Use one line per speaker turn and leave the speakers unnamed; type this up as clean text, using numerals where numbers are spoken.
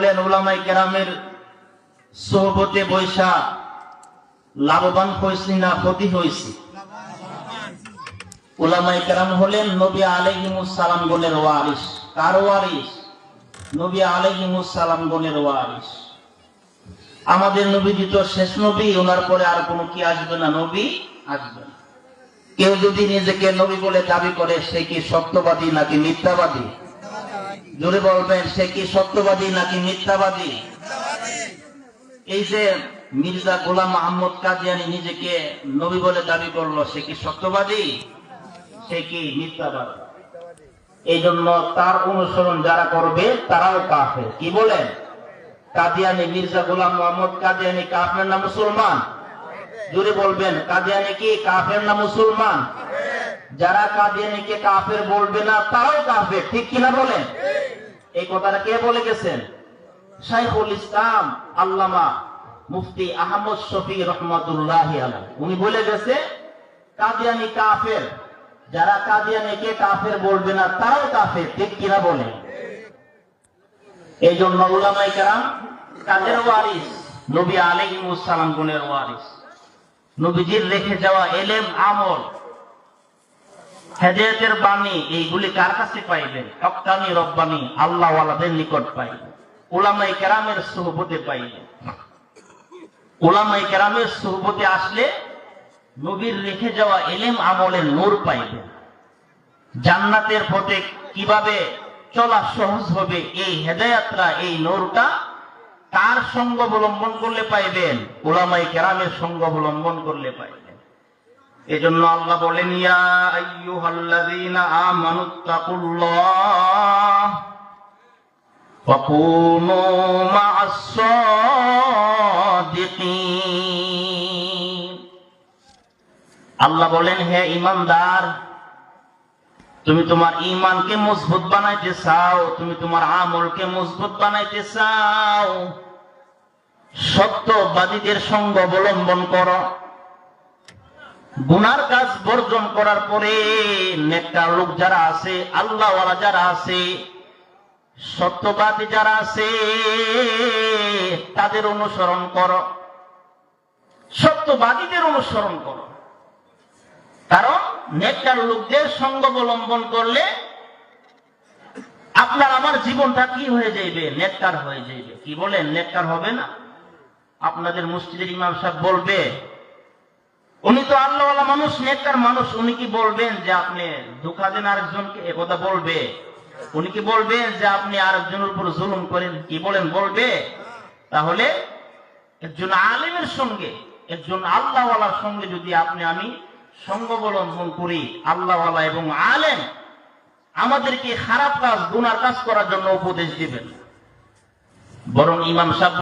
বলেন উলামায়ে কেরামের সোহবতে বৈশা লাভবান হয়েছি না ক্ষতি হয়েছি? উলামায়ে কেরাম হলেন নবী আলাইহিমুস সালাম গণের ওয়ারিস। কার ওয়ারিস? নবী আলাইহিমুস সালাম গণের ওয়ারিস। আমাদের নবীজি তো শেষ নবী, ওনার পরে আর কোনো কি আসবে না, নবী আসবে না। কেউ যদি নিজেকে নবী বলে দাবি করে সে কি সত্যবাদী নাকি মিথ্যাবাদী? জোরে বলবেন, সে কি সত্যবাদী নাকি মিথ্যাবাদী? এই যে মির্জা গোলাম মোহাম্মদ কাদিয়ানী নিজেকে নবী বলে দাবি করলো, সে কি সত্যবাদী? সে কি মিথ্যাবাদী? এই জন্য তার অনুসরণ যারা করবে তারাও কাফের। কি বলেন? কাদিয়ানী মির্জা গোলাম মোহাম্মদ কাদিয়ানী কাফের না মুসলমান? জোরে বলবেন, কাদিয়ানী কি কাফের না মুসলমান? যারা কাদিয়ানীকে কাফের বলবে না তারাও কাফের, ঠিক কিনা বলেন? এই কথাটা কে বলে গেছেন? শাইখুল ইসলাম আল্লামা মুফতি আহমদ শফি রহমাতুল্লাহি আলাইহি, উনি বলে গেছে কাদিয়ানী কাফের, যারা কাদিয়ানীকে কাফের বলবে না তারাও কাফের, ঠিক কিনা বলেন? এই জন্য উলামায়ে কেরাম কাদের ওয়ারিস? নবী আলাইহিমুস সালাম গুণের ওয়ারিস। নবীজির রেখে যাওয়া এলেম, আমল, হেদায়েতের বাণী, এইগুলি কার কাছে পাইবেন? হক্কানি রব্বানি আল্লাহ ওয়ালাদের নিকট পাইবেন, উলামায়ে কেরামের সুহবতে পাইবেন। উলামায়ে কেরামের সুহবতে আসলে নবীর রেখে যাওয়া এলেম আমলের নূর পাইবেন। জান্নাতের পথে কিভাবে চলা সহজ হবে, এই হেদায়েতটা, এই নূরটা কার সঙ্গ অবলম্বন করলে পাইবেন? উলামায়ে কেরামের সঙ্গ অবলম্বন করলে পাইবেন। এজন্য আল্লাহ বলেন, ইয়া আইয়ুহাল্লাযীনা আমানুত্তাকুল্লাহ ওয়া কুনু মা'আস সাদিকিন। আল্লাহ বলেন, হে ঈমানদার, তুমি তোমার ঈমানকে মজবুত বানাইতে চাও, তুমি তোমার আমলকে মজবুত বানাইতে চাও, সত্যবাদীদের সঙ্গ অবলম্বন করো। গুনার কাজ বর্জন করার পরে নেককার লোক যারা আছে, আল্লাহওয়ালা যারা আছে, সত্যবাদী যারা আছে, তাদের অনুসরণ করো, সত্যবাদীদের অনুসরণ করো। কারণ নেককার লোকদের সঙ্গ অবলম্বন করলে আপনার আমার জীবনটা কি হয়ে যাইবে? নেককার হয়ে যাইবে। কি বলেন? নেককার হবে না? আপনাদের মসজিদের ইমাম সাহেব বলবে, উনি তো আল্লাহওয়ালা মানুষ, নেককার মানুষ, উনি কি বলবেন যে আপনি ধোঁকা দেন আরেকজনকে? একথা বলবে? উনি কি বলবেন যে আপনি আরেকজনের উপর জুলুম করেন? কি বলেন? বলবে? তাহলে একজন আলেমের সঙ্গে, একজন আল্লাহওয়ালার সঙ্গে যদি আপনি আমি সঙ্গ অবলম্বন করি, আল্লাহওয়ালা এবং আলেম আমাদেরকে খারাপ কাজ, গুনার কাজ করার জন্য উপদেশ দিবেন, বরং ইমাম সাহেব